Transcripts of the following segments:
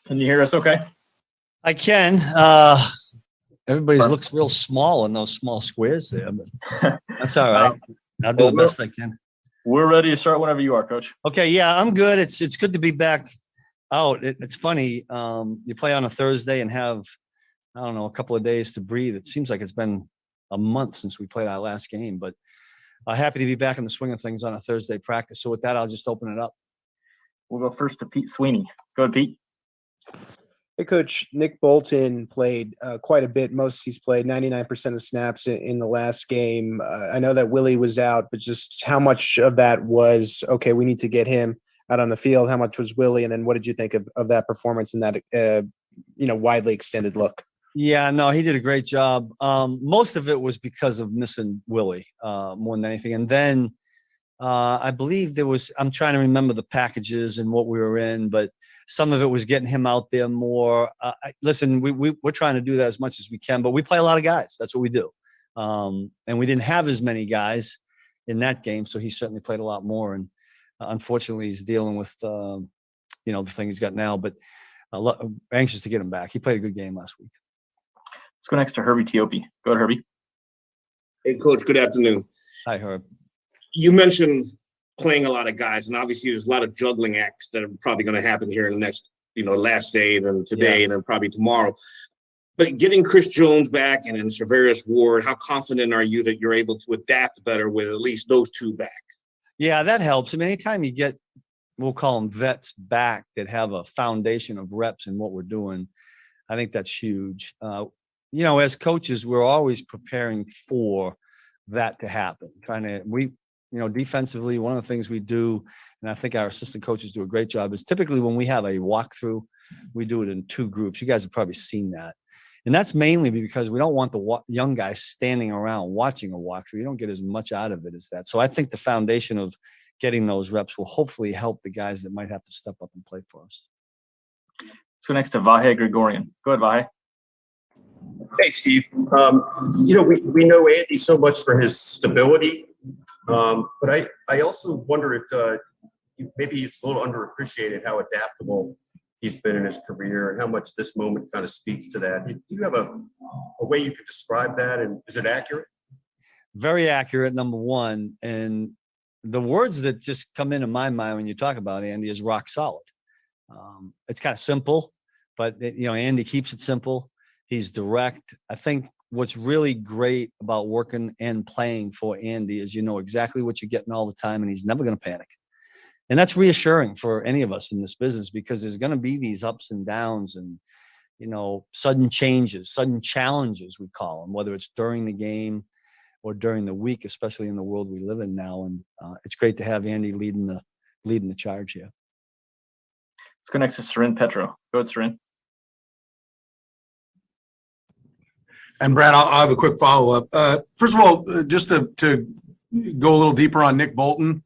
Can you hear us okay? I can. Everybody looks real small in those small squares there, but that's all right. I'll do the best I can. We're ready to start whenever you are, Coach. Okay, yeah, I'm good. It's good to be back out. It's funny. You play on a Thursday and have, I don't know, a couple of days to breathe. It seems like it's been a month since we played our last game, but happy to be back in the swing of things on a Thursday practice. So with that, I'll just open it up. We'll go first to Pete Sweeney. Go ahead, Pete. Hey, Coach. Nick Bolton played quite a bit. He's played 99% of snaps in the last game. I know that Willie was out, but just how much of that was, okay, we need to get him out on the field? How much was Willie? And then what did you think of that performance and that, widely extended look? Yeah, no, he did a great job. Most of it was because of missing Willie more than anything. And then I believe I'm trying to remember the packages and what we were in, but some of it was getting him out there more. Listen, we're trying to do that as much as we can, but we play a lot of guys. That's what we do. And we didn't have as many guys in that game, so he certainly played a lot more. And unfortunately, he's dealing with the thing he's got now. But anxious to get him back. He played a good game last week. Let's go next to Herbie Teope. Go ahead, Herbie. Hey, Coach. Good afternoon. Hi, Herb. You mentioned playing a lot of guys, and obviously there's a lot of juggling acts that are probably going to happen here in the next, last day and then today and then probably tomorrow. But getting Chris Jones back and then Servius Ward, how confident are you that you're able to adapt better with at least those two back? Yeah, that helps. I mean, anytime you get, we'll call them vets back that have a foundation of reps in what we're doing, I think that's huge. As coaches, we're always preparing for that to happen. Defensively, one of the things we do, and I think our assistant coaches do a great job, is typically when we have a walkthrough, we do it in two groups. You guys have probably seen that. And that's mainly because we don't want the young guys standing around watching a walkthrough. You don't get as much out of it as that. So I think the foundation of getting those reps will hopefully help the guys that might have to step up and play for us. Let's go next to Vahe Gregorian. Go ahead, Vahe. Hey, Steve. We know Andy so much for his stability. But I also wonder if maybe it's a little underappreciated how adaptable he's been in his career and how much this moment kind of speaks to that. Do you have a way you could describe that, and is it accurate? Very accurate, number one. And the words that just come into my mind when you talk about Andy is rock solid. It's kind of simple, but Andy keeps it simple. He's direct. I think what's really great about working and playing for Andy is exactly what you're getting all the time, and he's never going to panic. And that's reassuring for any of us in this business, because there's going to be these ups and downs and, sudden changes, sudden challenges, we call them, whether it's during the game or during the week, especially in the world we live in now. And it's great to have Andy leading the charge here. Let's go next to Seren Petro. Go ahead, Seren. And Brad, I'll have a quick follow-up. First of all, just to go a little deeper on Nick Bolton,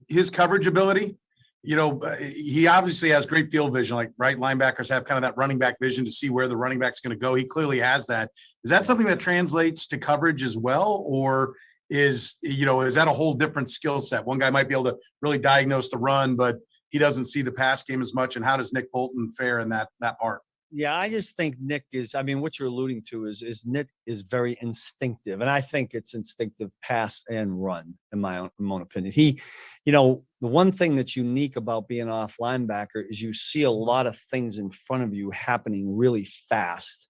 his coverage ability, he obviously has great field vision, like right linebackers have kind of that running back vision to see where the running back's going to go. He clearly has that. Is that something that translates to coverage as well? Or is that a whole different skill set? One guy might be able to really diagnose the run, but he doesn't see the pass game as much. And how does Nick Bolton fare in that part? Yeah, I just think Nick is, what you're alluding to is Nick is very instinctive. And I think it's instinctive pass and run, in my own opinion. He, the one thing that's unique about being off linebacker is you see a lot of things in front of you happening really fast.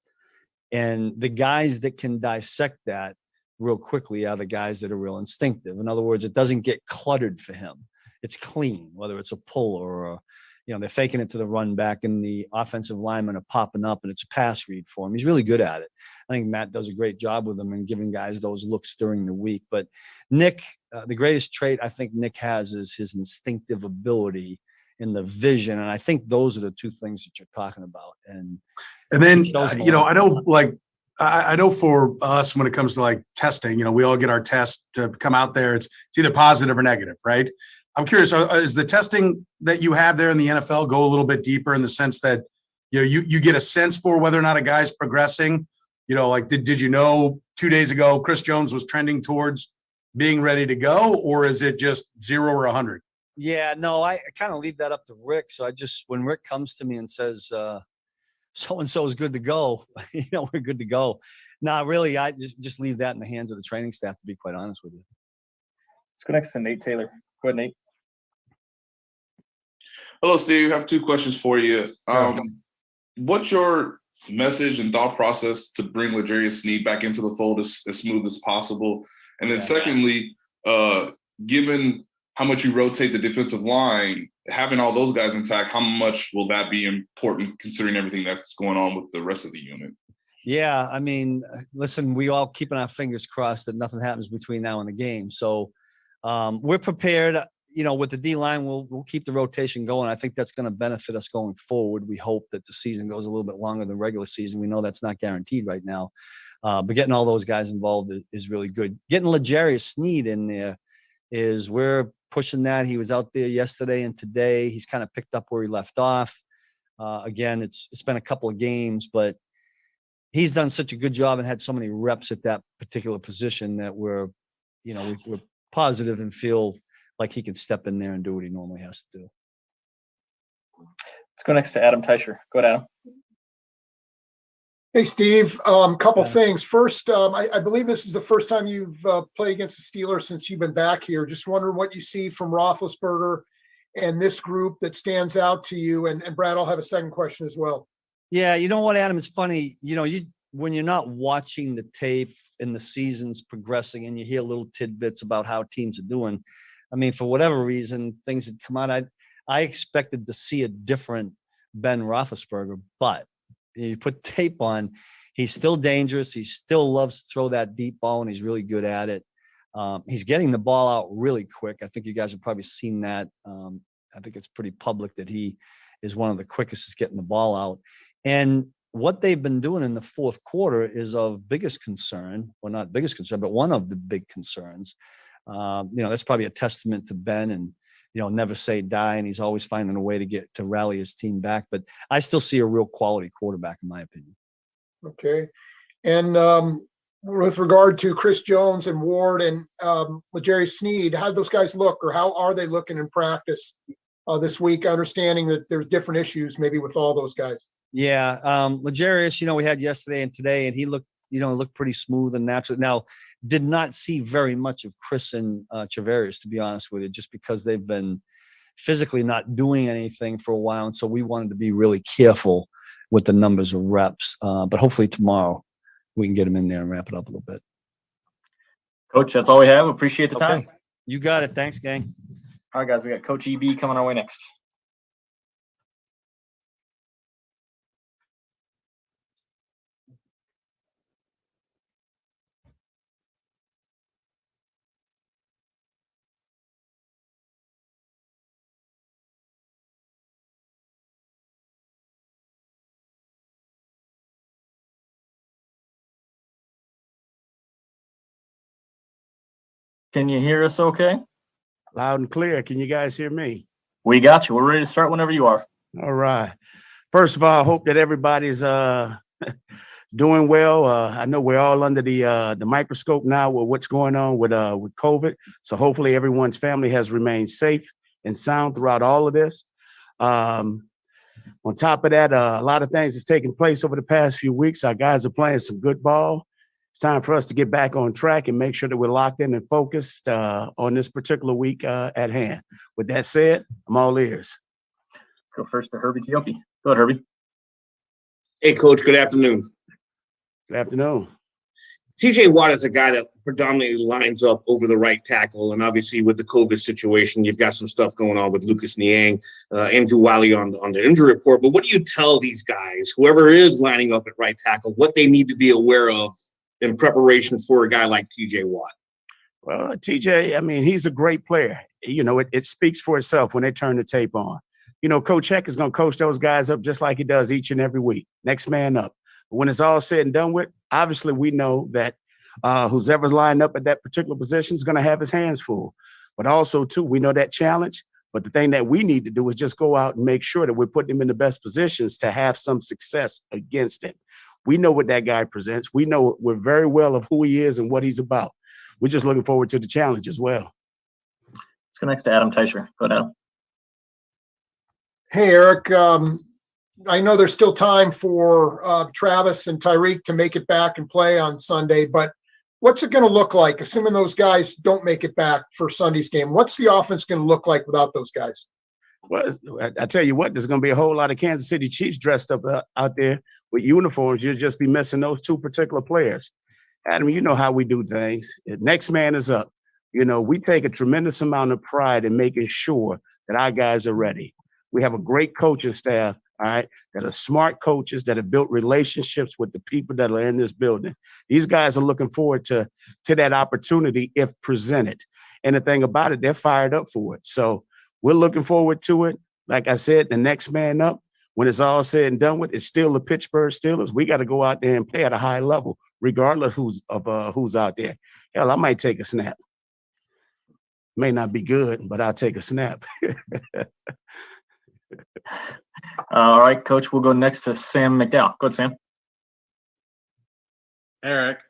And the guys that can dissect that real quickly are the guys that are real instinctive. In other words, it doesn't get cluttered for him. It's clean, whether it's a pull or they're faking it to the run back and the offensive linemen are popping up and it's a pass read for him. He's really good at it. I think Matt does a great job with him and giving guys those looks during the week. But Nick, the greatest trait I think Nick has is his instinctive ability in the vision. And I think those are the two things that you're talking about. And then, I know for us, when it comes to testing, we all get our test to come out there. It's either positive or negative, right? I'm curious, is the testing that you have there in the NFL go a little bit deeper in the sense that, you get a sense for whether or not a guy's progressing? Did you know 2 days ago Chris Jones was trending towards being ready to go, or is it just 0 or 100? Yeah, no, I kind of leave that up to Rick. So when Rick comes to me and says, so and so is good to go, we're good to go. No, really, I just leave that in the hands of the training staff, to be quite honest with you. Let's go next to Nate Taylor. Go ahead, Nate. Hello, Steve. I have two questions for you. What's your message and thought process to bring L'Jarius Sneed back into the fold as smooth as possible? And then secondly, given how much you rotate the defensive line, having all those guys intact, how much will that be important considering everything that's going on with the rest of the unit? Yeah, I mean, listen, we all keeping our fingers crossed that nothing happens between now and the game. So we're prepared. With the D line, we'll keep the rotation going. I think that's going to benefit us going forward. We hope that the season goes a little bit longer than regular season. We know that's not guaranteed right now, but getting all those guys involved is really good. Getting L'Jarius Sneed in there we're pushing that. He was out there yesterday and today. He's kind of picked up where he left off. Again, it's been a couple of games, but he's done such a good job and had so many reps at that particular position that we're positive and feel like he can step in there and do what he normally has to do. Let's go next to Adam Teicher. Go ahead, Adam. Hey, Steve. Couple things. First, I believe this is the first time you've played against the Steelers since you've been back here. Just wondering what you see from Roethlisberger and this group that stands out to you. And Brad, I'll have a second question as well. Yeah, you know what, Adam? It's funny. When you're not watching the tape and the season's progressing and you hear little tidbits about how teams are doing, I mean, for whatever reason, things had come out. I expected to see a different Ben Roethlisberger, but you put tape on, he's still dangerous. He still loves to throw that deep ball, and he's really good at it. He's getting the ball out really quick. I think you guys have probably seen that. I think it's pretty public that he is one of the quickest at getting the ball out. And what they've been doing in the fourth quarter is of biggest concern, well, not biggest concern, but one of the big concerns. That's probably a testament to Ben and, never say die. And he's always finding a way to rally his team back. But I still see a real quality quarterback, in my opinion. Okay. And with regard to Chris Jones and Ward and L'Jarius Sneed, how do those guys look, or how are they looking in practice this week, understanding that there's different issues maybe with all those guys? Yeah. L'Jarius, we had yesterday and today, and he looked pretty smooth and natural. Now, did not see very much of Chris and Travarius, to be honest with you, just because they've been physically not doing anything for a while. And so we wanted to be really careful with the numbers of reps. But hopefully tomorrow we can get him in there and wrap it up a little bit. Coach, that's all we have. Appreciate the time. You got it. Thanks, gang. All right, guys, we got Coach EB coming our way next. Can you hear us okay? Loud and clear. Can you guys hear me? We got you. We're ready to start whenever you are. All right. First of all, I hope that everybody's doing well. I know we're all under the microscope now with what's going on with COVID. So hopefully everyone's family has remained safe and sound throughout all of this. On top of that, a lot of things has taken place over the past few weeks. Our guys are playing some good ball. It's time for us to get back on track and make sure that we're locked in and focused on this particular week at hand. With that said, I'm all ears. Let's go first to Herbie Keopi. Go ahead, Herbie. Hey, Coach. Good afternoon. Good afternoon. TJ Watt is a guy that predominantly lines up over the right tackle, and obviously with the COVID situation, you've got some stuff going on with Lucas Niang, Andrew Wiley on the injury report. But what do you tell these guys, whoever is lining up at right tackle, what they need to be aware of in preparation for a guy like TJ Watt? Well, TJ, I mean, he's a great player. It speaks for itself when they turn the tape on. Coach Heck is going to coach those guys up just like he does each and every week. Next man up. But when it's all said and done with, obviously we know that who's ever lined up at that particular position is going to have his hands full. But also, too, we know that challenge. But the thing that we need to do is just go out and make sure that we're putting him in the best positions to have some success against it. We know what that guy presents. We know we're very well of who he is and what he's about. We're just looking forward to the challenge as well. Let's go next to Adam Teicher. Go ahead, Adam. Hey, Eric. I know there's still time for Travis and Tyreek to make it back and play on Sunday, but what's it going to look like, assuming those guys don't make it back for Sunday's game? What's the offense going to look like without those guys? Well, I tell you what, there's going to be a whole lot of Kansas City Chiefs dressed up out there with uniforms. You'll just be missing those two particular players. Adam, you know how we do things. The next man is up. You know, we take a tremendous amount of pride in making sure that our guys are ready. We have a great coaching staff, all right, that are smart coaches that have built relationships with the people that are in this building. These guys are looking forward to that opportunity if presented. And the thing about it, they're fired up for it. So we're looking forward to it. Like I said, the next man up, when it's all said and done with, it's still the Pittsburgh Steelers. We got to go out there and play at a high level, regardless who's out there. Hell, I might take a snap. May not be good, but I'll take a snap. All right, Coach, we'll go next to Sam McDowell. Go ahead, Sam. Eric,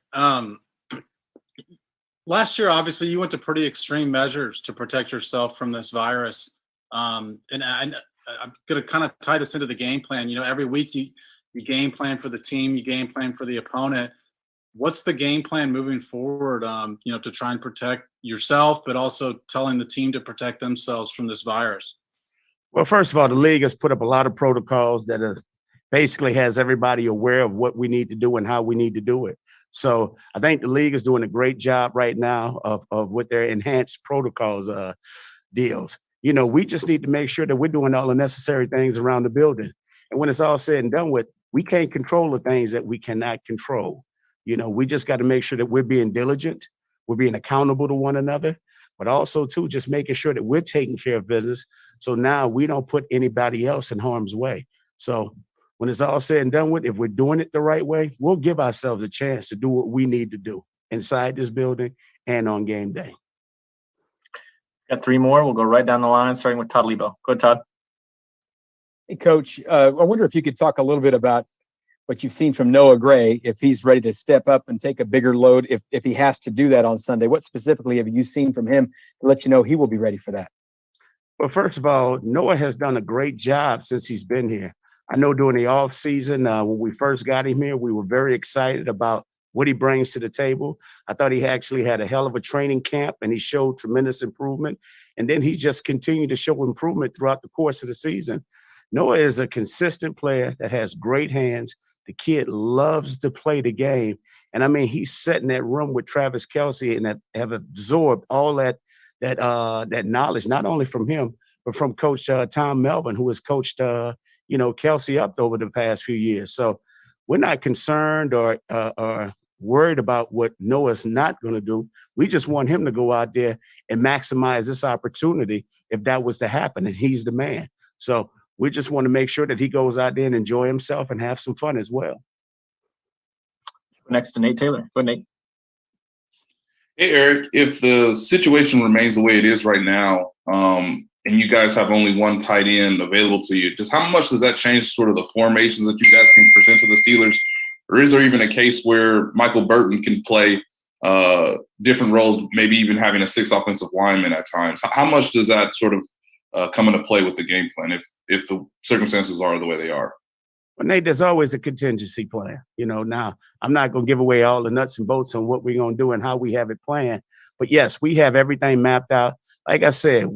last year, obviously, you went to pretty extreme measures to protect yourself from this virus. And I'm going to kind of tie this into the game plan. You know, every week you game plan for the team, you game plan for the opponent. What's the game plan moving forward, you know, to try and protect yourself, but also telling the team to protect themselves from this virus? Well, first of all, the league has put up a lot of protocols that basically has everybody aware of what we need to do and how we need to do it. So I think the league is doing a great job right now of what their enhanced protocols deals. You know, we just need to make sure that we're doing all the necessary things around the building. And when it's all said and done with, we can't control the things that we cannot control. You know, we just got to make sure that we're being diligent, we're being accountable to one another, but also, too, just making sure that we're taking care of business. So now we don't put anybody else in harm's way. So when it's all said and done with, if we're doing it the right way, we'll give ourselves a chance to do what we need to do inside this building and on game day. Got three more. We'll go right down the line, starting with Todd Lebo. Go ahead, Todd. Hey, Coach, I wonder if you could talk a little bit about what you've seen from Noah Gray, if he's ready to step up and take a bigger load, if he has to do that on Sunday. What specifically have you seen from him to let you know he will be ready for that? Well, first of all, Noah has done a great job since he's been here. I know during the off season, when we first got him here, we were very excited about what he brings to the table. I thought he actually had a hell of a training camp and he showed tremendous improvement. And then he just continued to show improvement throughout the course of the season. Noah is a consistent player that has great hands. The kid loves to play the game. And I mean, he's sat in that room with Travis Kelce and that have absorbed all that knowledge, not only from him, but from Coach Tom Melvin, who has coached, Kelce up over the past few years. So we're not concerned or worried about what Noah's not going to do. We just want him to go out there and maximize this opportunity if that was to happen, and he's the man. So we just want to make sure that he goes out there and enjoy himself and have some fun as well. Next to Nate Taylor. Go ahead, Nate. Hey, Eric, if the situation remains the way it is right now, and you guys have only one tight end available to you, just how much does that change sort of the formations that you guys can present to the Steelers? Or is there even a case where Michael Burton can play different roles, maybe even having a sixth offensive lineman at times? How much does that sort of come into play with the game plan if the circumstances are the way they are? Well, Nate, there's always a contingency plan. Now I'm not going to give away all the nuts and bolts on what we're going to do and how we have it planned. But yes, we have everything mapped out. Like I said,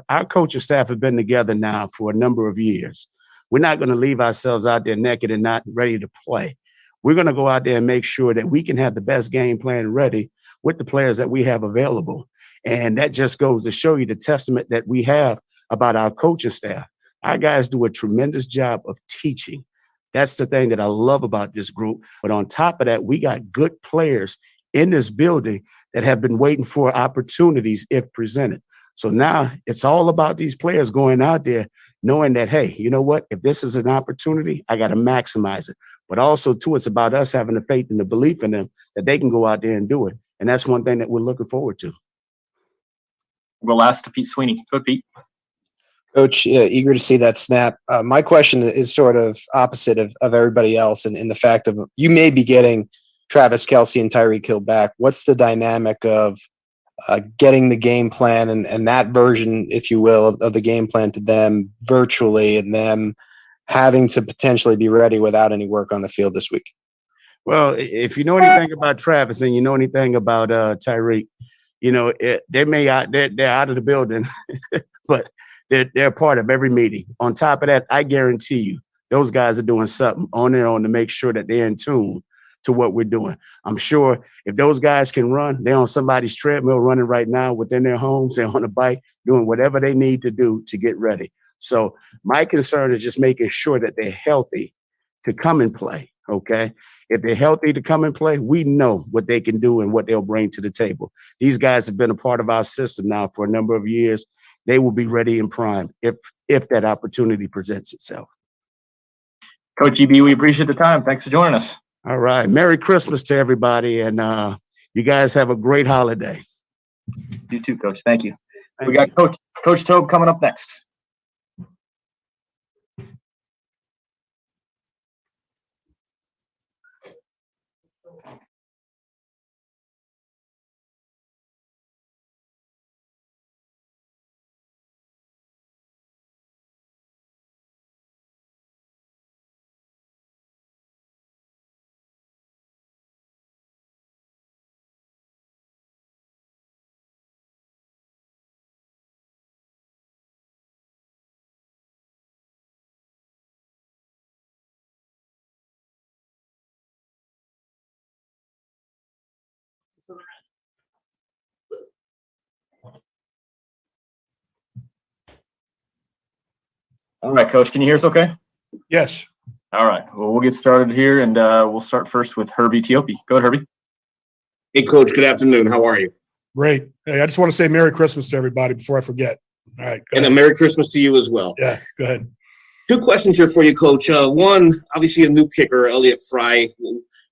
our coaching staff have been together now for a number of years. We're not going to leave ourselves out there naked and not ready to play. We're going to go out there and make sure that we can have the best game plan ready with the players that we have available. And that just goes to show you the testament that we have about our coaching staff. Our guys do a tremendous job of teaching. That's the thing that I love about this group. But on top of that, we got good players in this building that have been waiting for opportunities if presented. So now it's all about these players going out there knowing that, hey, you know what? If this is an opportunity, I got to maximize it. But also, too, it's about us having the faith and the belief in them that they can go out there and do it. And that's one thing that we're looking forward to. We'll go last to Pete Sweeney. Go, Pete. Coach, eager to see that snap. My question is sort of opposite of everybody else in the fact of you may be getting Travis Kelce and Tyreek Hill back. What's the dynamic of getting the game plan and that version, if you will, of the game plan to them virtually, and them having to potentially be ready without any work on the field this week? Well, if you know anything about Travis and you know anything about Tyreek, you know they're out of the building, but they're a part of every meeting. On top of that, I guarantee you, those guys are doing something on their own to make sure that they're in tune to what we're doing. I'm sure if those guys can run, they're on somebody's treadmill running right now within their homes. They're on a bike doing whatever they need to do to get ready. So my concern is just making sure that they're healthy to come and play. Okay. If they're healthy to come and play, we know what they can do and what they'll bring to the table. These guys have been a part of our system now for a number of years. They will be ready and primed if that opportunity presents itself. Coach GB, we appreciate the time. Thanks for joining us. All right. Merry Christmas to everybody. And you guys have a great holiday. You too, Coach. Thank you. We got Coach Toub coming up next. All right, Coach, can you hear us okay? Yes. All right. Well, we'll get started here, and we'll start first with Herbie Teope. Go ahead, Herbie. Hey, Coach. Good afternoon. How are you? Great. Hey, I just want to say Merry Christmas to everybody before I forget. All right. And a Merry Christmas to you as well. Yeah, go ahead. Two questions here for you, Coach. One, obviously a new kicker, Elliott Fry.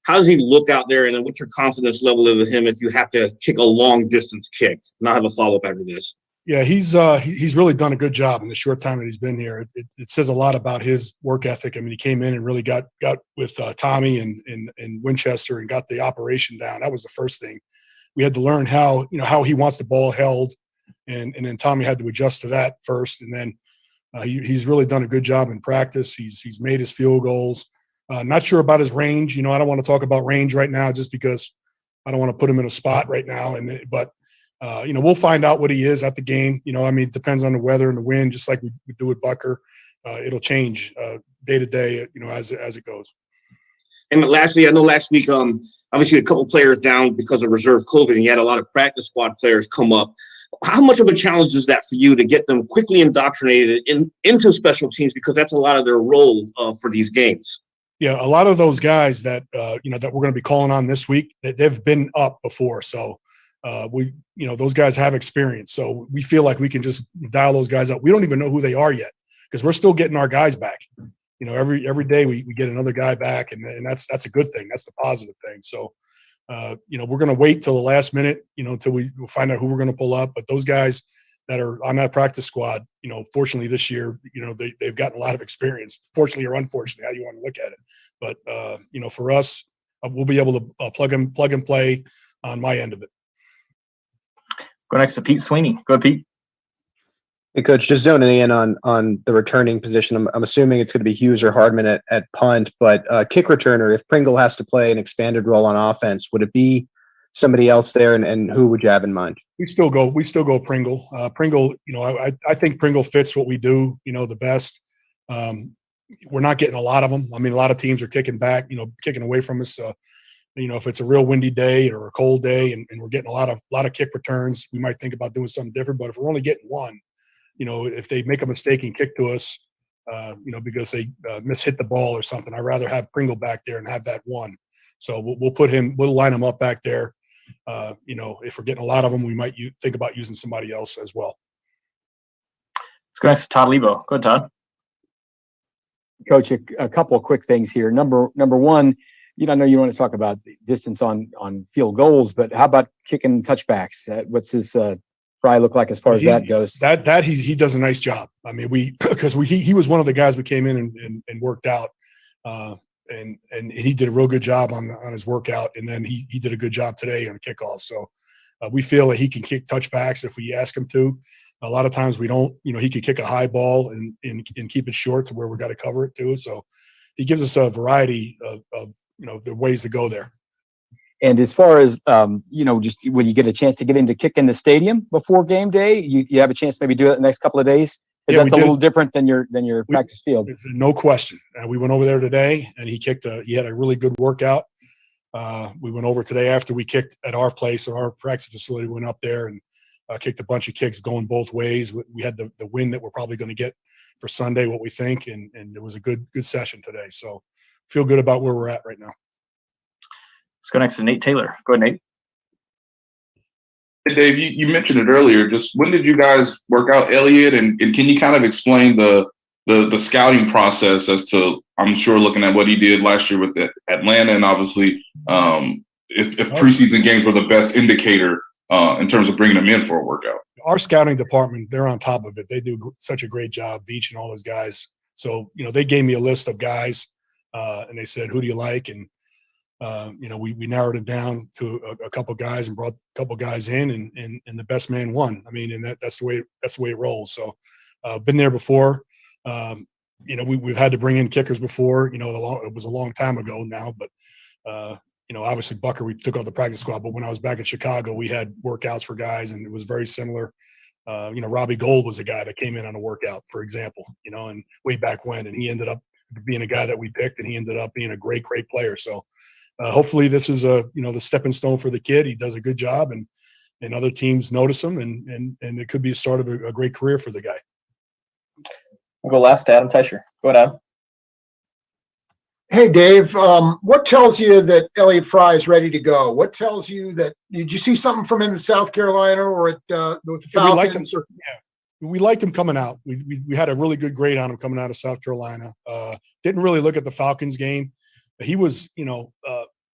How does he look out there, and then what's your confidence level of him if you have to kick a long distance kick? And I'll have a follow-up after this. Yeah, he's really done a good job in the short time that he's been here. It says a lot about his work ethic. I mean, he came in and really got with Tommy and Winchester and got the operation down. That was the first thing. We had to learn how he wants the ball held, and then Tommy had to adjust to that first. And then he's really done a good job in practice. He's made his field goals. Not sure about his range. I don't want to talk about range right now just because I don't want to put him in a spot right now. But we'll find out what he is at the game. It depends on the weather and the wind, just like we do with Bucker. It'll change day to day, as it goes. And lastly, I know last week, obviously a couple players down because of reserve COVID, and you had a lot of practice squad players come up. How much of a challenge is that for you to get them quickly indoctrinated into special teams, because that's a lot of their role for these games? Yeah, a lot of those guys that that we're going to be calling on this week, they've been up before, so those guys have experience. So we feel like we can just dial those guys up. We don't even know who they are yet because we're still getting our guys back. Every day we get another guy back, and that's a good thing. That's the positive thing. So we're going to wait till the last minute, until we find out who we're going to pull up. But those guys that are on that practice squad, fortunately this year, they've gotten a lot of experience, fortunately or unfortunately, how you want to look at it. But, for us, we'll be able to plug and play on my end of it. Go next to Pete Sweeney. Go ahead, Pete. Hey, Coach, just zoning in on the returning position. I'm assuming it's going to be Hughes or Hardman at punt, but kick returner, if Pringle has to play an expanded role on offense, would it be somebody else there, and who would you have in mind? We still go Pringle. Pringle, I think Pringle fits what we do, the best. We're not getting a lot of them. I mean, a lot of teams are kicking back, kicking away from us. If it's a real windy day or a cold day and we're getting a lot of kick returns, we might think about doing something different. But if we're only getting one, if they make a mistake and kick to us, because they hit the ball or something, I'd rather have Pringle back there and have that one. So we'll line him up back there. If we're getting a lot of them, we might think about using somebody else as well. Let's go next to Todd Lebo. Go ahead, Todd. Coach, a couple of quick things here. Number one, I know you want to talk about distance on field goals, but how about kicking touchbacks? What's his Fry look like as far as that goes? That he does a nice job. I mean, he was one of the guys we came in and worked out, and he did a real good job on his workout, and then he did a good job today on kickoff. So We feel that he can kick touchbacks if we ask him to. A lot of times we don't. He could kick a high ball and keep it short to where we got to cover it too. So he gives us a variety of the ways to go there. And as far as, just when you get a chance to get him to kick in the stadium before game day, you have a chance to maybe do it the next couple of days? Because that's a little different than your practice field. No question. We went over there today, and he had a really good workout. We went over today after we kicked at our place, or our practice facility. Went up there and kicked a bunch of kicks going both ways. We had the win that we're probably going to get for Sunday, what we think, and it was a good session today. So feel good about where we're at right now. Let's go next to Nate Taylor. Go ahead, Nate. Hey, Dave, you mentioned it earlier. Just when did you guys work out Elliott, and can you kind of explain the scouting process as to, I'm sure, looking at what he did last year with Atlanta, and obviously if preseason games were the best indicator in terms of bringing him in for a workout? Our scouting department, they're on top of it. They do such a great job, Veach and all those guys. So, they gave me a list of guys and they said, who do you like? And, we narrowed it down to a couple guys and brought a couple guys in, and the best man won. I mean, and that's the way it rolls. So been there before. We've had to bring in kickers before, it was a long time ago now, but obviously Bucker, we took out the practice squad, but when I was back in Chicago, we had workouts for guys, and it was very similar. Robbie Gould was a guy that came in on a workout, for example, and way back when, and he ended up being a guy that we picked, and he ended up being a great player. So hopefully this is the stepping stone for the kid. He does a good job, and other teams notice him, and it could be a start of a great career for the guy. We'll go last to Adam Teicher. Go ahead, Adam. Hey, Dave, what tells you that Elliott Fry is ready to go? What tells you that – did you see something from him in South Carolina or with the Falcons? We liked him coming out. We had a really good grade on him coming out of South Carolina. Didn't really look at the Falcons game. He was,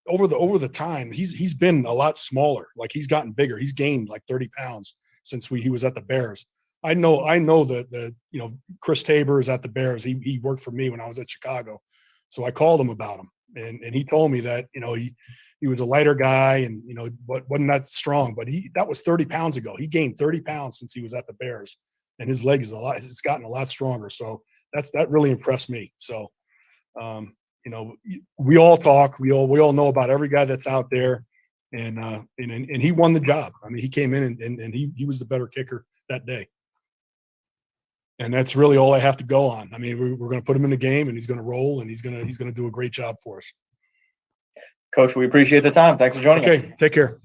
over the time, he's been a lot smaller. Like, he's gotten bigger. He's gained like 30 pounds since he was at the Bears. I know that Chris Tabor is at the Bears. He worked for me when I was at Chicago. So I called him about him, and he told me that, he was a lighter guy and, wasn't that strong, but that was 30 pounds ago. He gained 30 pounds since he was at the Bears, and his leg it's gotten a lot stronger. So that really impressed me. So, we all talk, we all know about every guy that's out there, and he won the job. I mean, he came in and he was the better kicker that day. And that's really all I have to go on. I mean, we're going to put him in the game, and he's going to roll, and he's going to do a great job for us. Coach, we appreciate the time. Thanks for joining us. Okay, take care.